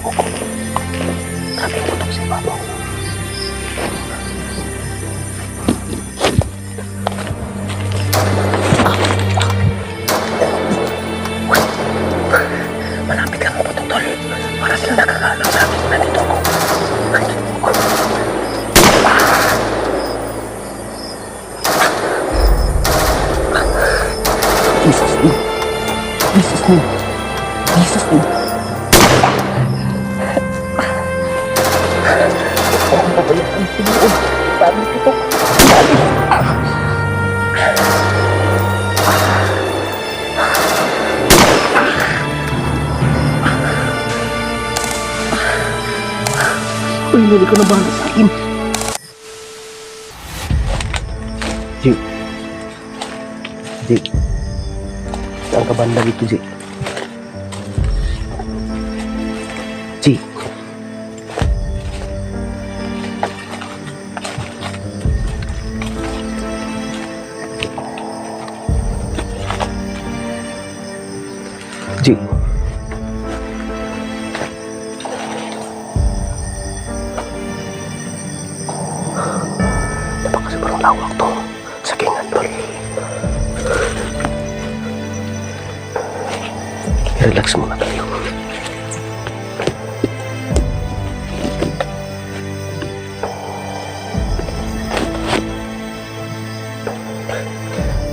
Grabe putok si Papa. Malapit lang ako, Tol. Para sila nakakaalam sa akin. Nandito ako. Jesus name. Jesus name. Jesus name. Ako ang pabayaan. Sinuod. Sabi ko. Sabi. Uy, hindi ko nabahala sa akin. Ji. Ji. Saan ka banda dito, Ji? Ji. Ji. Napakasobrang lawak to. Sakingan, Tol. Relax muna tayo.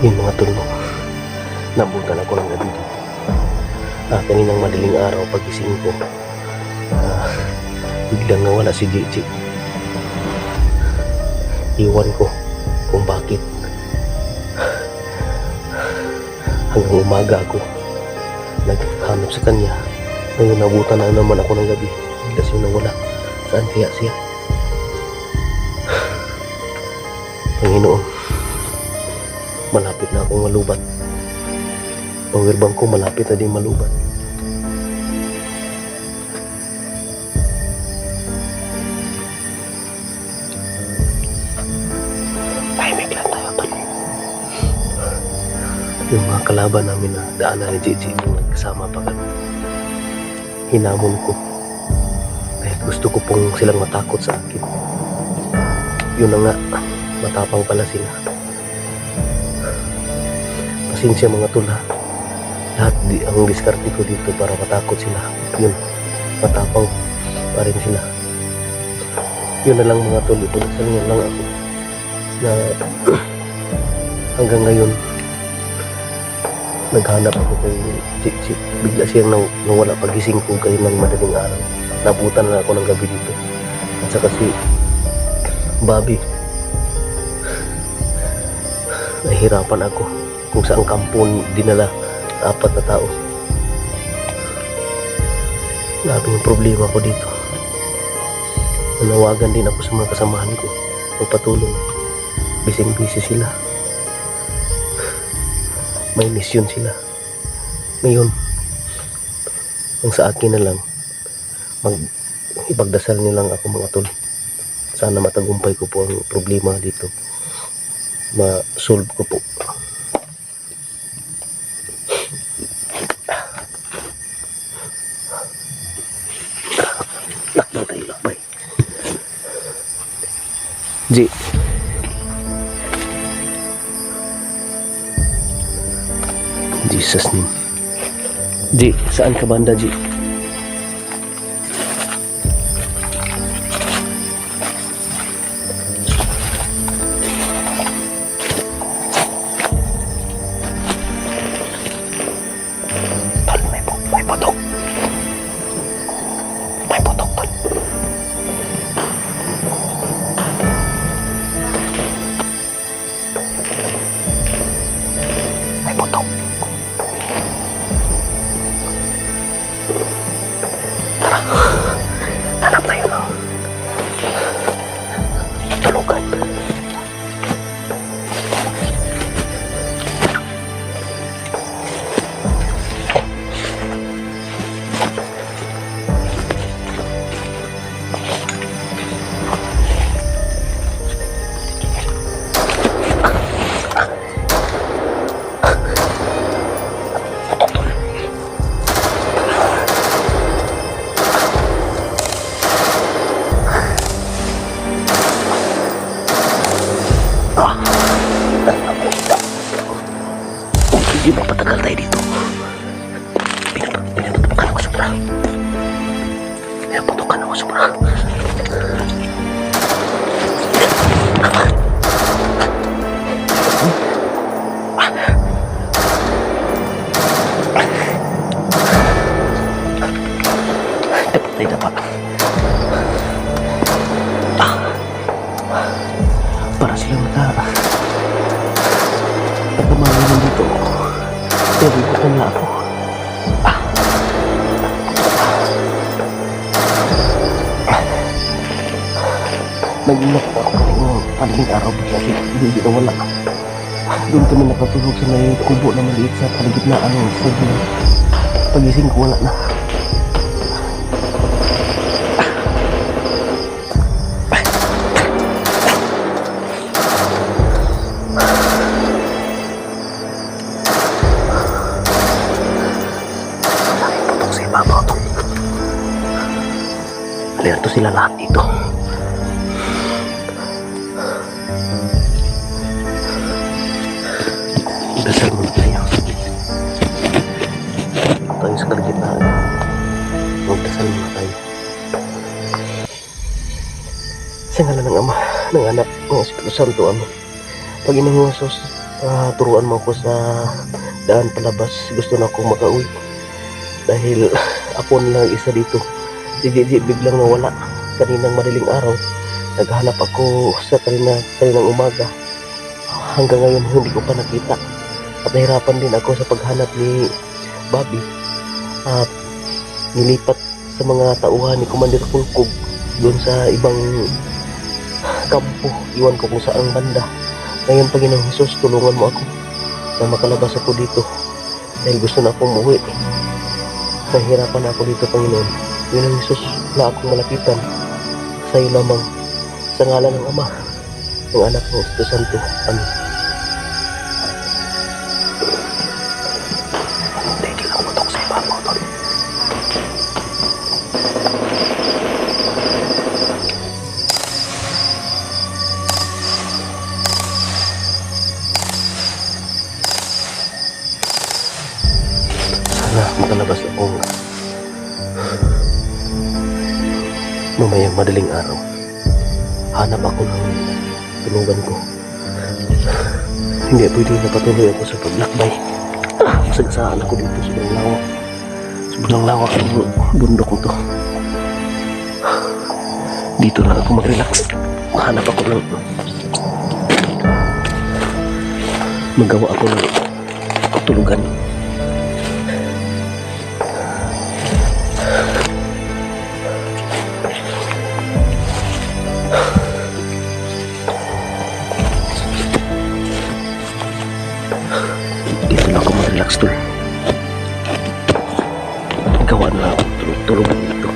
Yun mga tol mo. Nabutan ako ng gabi dito. Kaninang madaling araw pagising ko, biglang nawala si Gigi. Iwan ko kung bakit. Hanggang umaga ako naghanap sa kanya. Ngayon nabutan na naman ako ng gabi. Bigla siya nawala. Saan kaya siya? Panginoon, malapit na akong malubat. Pangwirbang ko malapit na din malubat. Tahimik lang tayo, Tol. Yung mga kalaban namin na daanan ni Gigi yung nagkasama pa kami, hinamon ko. Kaya gusto ko pong silang matakot sa akin. Yun na nga, matapang pala sila. Pasensya mga Tol, ha. Lahat ang diskarte ko dito para matakot sila. Yun, matapang pa rin sila. Yun na lang mga Tol, ipinasalingan lang ako na hanggang ngayon naghanap ako kay Gigi. Bigla siyang nawala pagising ko kayo ng madaling araw. Nabutan na ako ng gabi dito. At saka si Bobby, nahihirapan ako kung saan kampon dinala 4 na tao. Grabe yung problema ko dito. Nanawagan din ako sa mga kasamahan ko magpatulong. Bising-busy sila. May misyon sila. Ngayon, ang sa akin na lang, ipagdasal niyo lang ako mga Tol. Sana matagumpay ko po ang problema dito. Ma-solve ko po. Lakbay tayo, lakbay. Ji. Jesus name. Ji, saan ka banda, Ji? Tol, may putok. May putok, Tol. May putok. Hindi mapatagal tayo dito. Pinatutukan ako sobra. Pinatutukan ako sobra. Dapat tayo dapat. Para silang nagkamalan dito. Pero ikutan na ako. Nag-ingat ako ng paligid araw kasi hindi na wala. Doon kami nakatulog sa may kubo na maliit sa paligid na sa pagising ko wala na. Alerto sila lahat dito. Dasal muna tayo. Tayo sa kalagitnaan. Magdasal muna tayo. Sa ngalan ng Ama, ng Anak, ng Espiritu Santo, Amen. Panginoong Hesus, turuan mo ako sa daan palabas. Gusto na akong makauwi. Dahil ako na lang isa dito. Si Gigi biglang nawala kaninang madaling araw. Naghanap ako sa kaninang umaga. Hanggang ngayon hindi ko pa nakita. At nahirapan din ako sa paghanap ni Bobby. At nilipat sa mga tauhan ni Commander Kulkog doon sa ibang kampo. Iwan ko kung saang banda. Ngayon, Panginoong Hesus, tulungan mo ako na makalabas ako dito. Dahil gusto na akong umuwi. Nahihirapan ako dito, Panginoon. Panginoong Hesus, wala akong malapitan. Sa iyo lamang. Sa ngalan ng Ama, ng Anak ng Espiritu Santo. Amen. Hindi lang putok sa ibabaw doon. Sana makalabas akong mamayang madaling araw. Hanap ako ng tulungan ko. Hindi pwede na patuloy ako sa paglakbay. Sagsaan ako dito sa lawak. Sobrang lawak ng bundok nito. Dito na ako mag-relax. Hanap ako ng magawa ako ng tulugan. Dito lang ako mag-relax tol. Gawa na ako tulungan dito.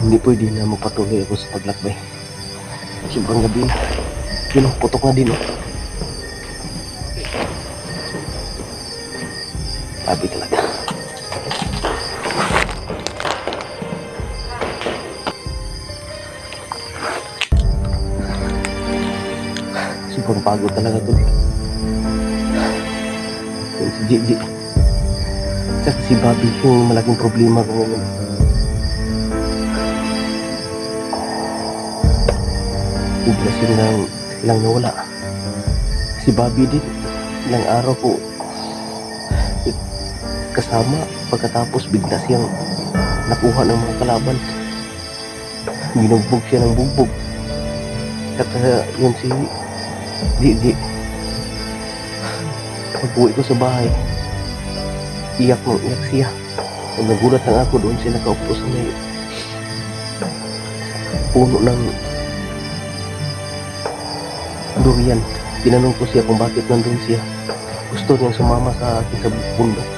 Hindi pwede na magpatuloy ako sa paglakbay. Sobrang gabi na. Yun, putok na din. Grabe talaga. Sobrang pagod talaga to. Yung si Gigi. Tsaka si Bobby yung malaking problema ko ngayon. Bigla silang nawala. Si Bobby din, ilang araw ko kasama, pagkatapos bigla siyang nakuha ng mga kalaban. Binugbog siya ng bugbog. At yun si Gigi, pag-uwi ko sa bahay, iyak siya. Pag nagulat lang ako, doon siya nakaupo sa may puno ng durian. Tinanong ko siya kung bakit nandun siya. Gusto niyang sumama sa akin sa bundok.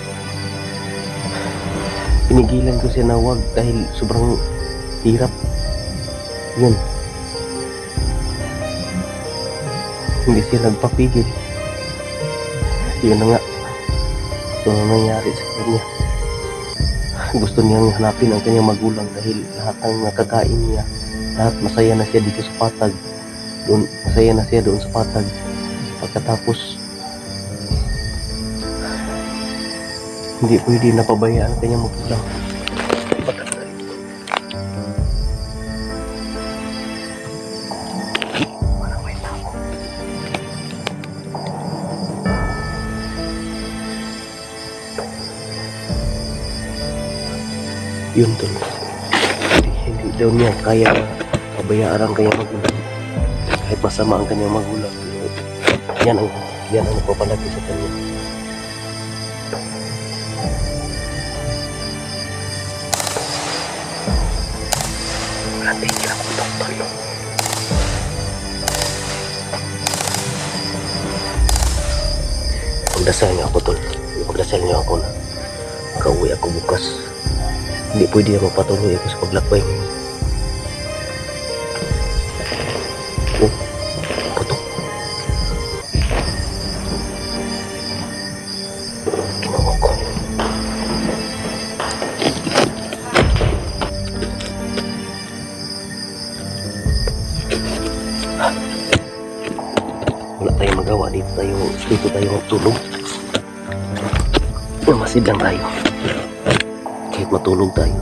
Pinigilan ko siya na wag dahil sobrang hirap. Yun. Hindi siya nagpapigil. Yun na nga. Ito na nangyari sa kanya. Gusto niyang hanapin ang kanyang magulang dahil lahat ng nakakain niya, lahat masaya na siya dito sa patag. Doon, masaya na siya doon sa patag. Pagkatapos, hindi pwede napabayaan ang kanyang magulang. Yun tol, hindi daw niya kaya pabayaan ang kanyang magulang kahit masama ang kanyang magulang. Yan ang nagpapalaki sa kanya. Tingin ako tol. Pagdasal niyo ako tol, pagdasal niyo ako na makauwi ako bukas. Hindi pwede na magpatuloy ako sa paglakbay. Oh, putok. Ginawa ko. Wala tayong magawa. Dito tayo magtulog. Masid lang tayo. Kahit matulog tayo.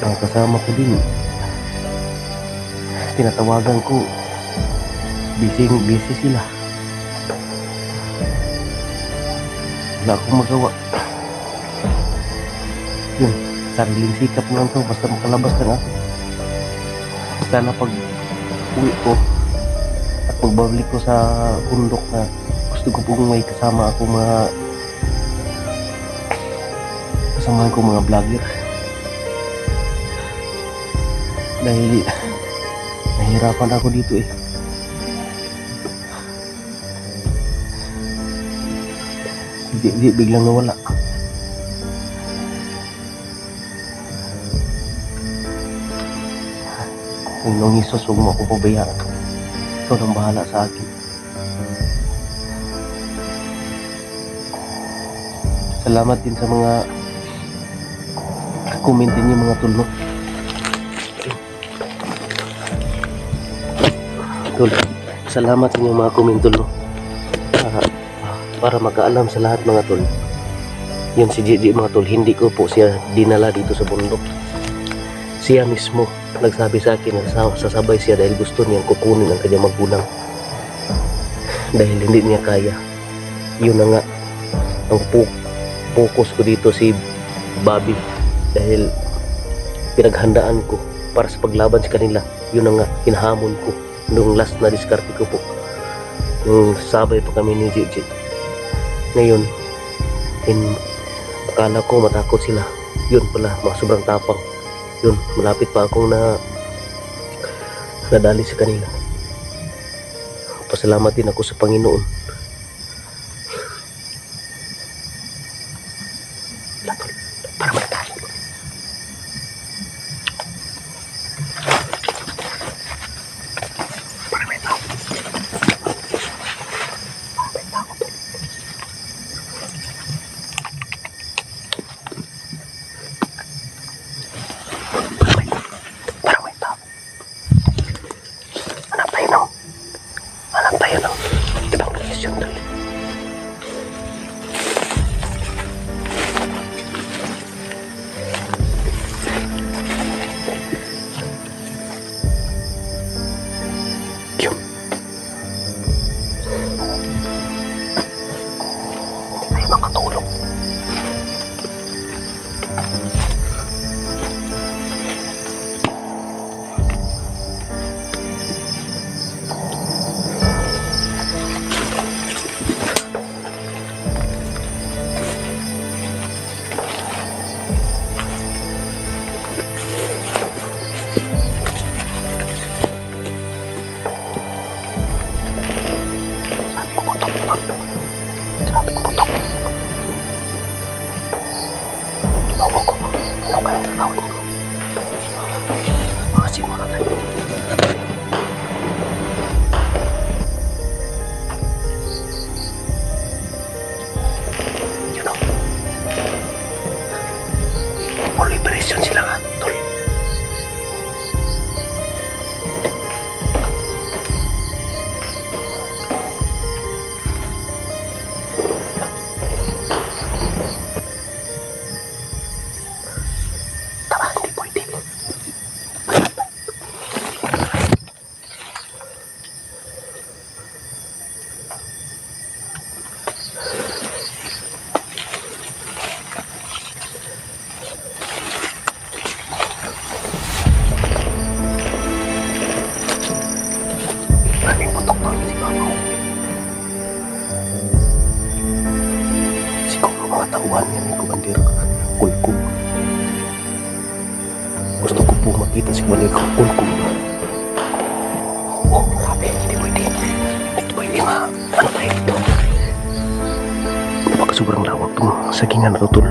Ang kasama ko din, tinatawagan ko, busy sila. Wala akong magawa. Yun, sariling sikap lang to, basta makalabas lang ako. Sana pag uwi ko at pagbalik ko sa bundok na gusto ko pong may kasama ako kasama ko mga vlogger. Dahil nahihirapan ako dito eh. Hindi biglang nawala. Panginoong Hesus, huwag mo ako pabayaan. Ikaw nang bahala sa akin. Salamat din sa mga comment niyo mga tulno. Salamat sa inyong mga comment tulno. Para magkaalam sa lahat mga tol. Yun si Gigi mga tol, hindi ko po siya dinala dito sa bundok. Siya mismo nagsabi sa akin na sasabay siya dahil gusto niyang kukunin ang kanyang magulang. Dahil hindi niya kaya. Yun na nga ang focus ko dito si Bobby. Dahil pinaghandaan ko para sa paglaban sa kanila. Yun na nga hinahamon ko. Nung last na diskarte ko po. Yung sabay pa kami ni Gigi. Ngayon, akala ko matakot sila. Yun pala, mga sobrang tapang. Yun, malapit pa akong nadali sa kanila. Pasalamat din ako sa Panginoon. Para manatali. vibration dali. Yun. Hindi tayo makatulog. Grabe ko putok. Bawa ko. Ano kaya tatawin ko? Makasin mo na tayo. Yun o. More vibration sila nga, tol. Hindi pwede. Maraming putok na si Mama. Siguro mga tauhan yan ni Commander Kulkum. Gusto ko po makita si Commander Kulkum. Oh, grabe, hindi pwede. Hindi pwede ano tayo dito. Baka sobrang lawak itong sagingan na tol.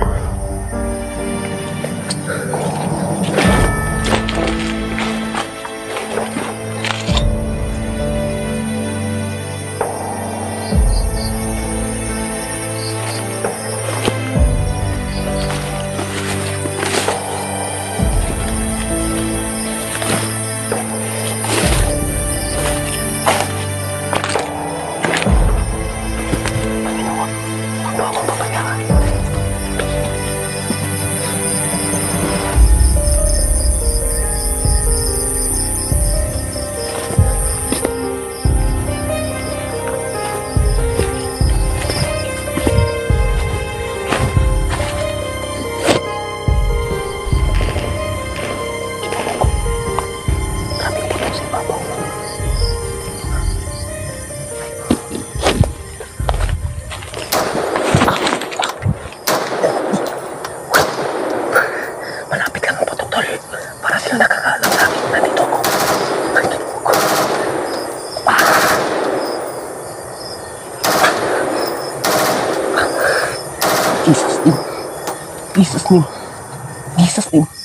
Malapit lang ang putok tol. Para sila nakakaalam sa akin. Nandito ako. Nandito ako. Jesus name. Jesus name. Jesus name.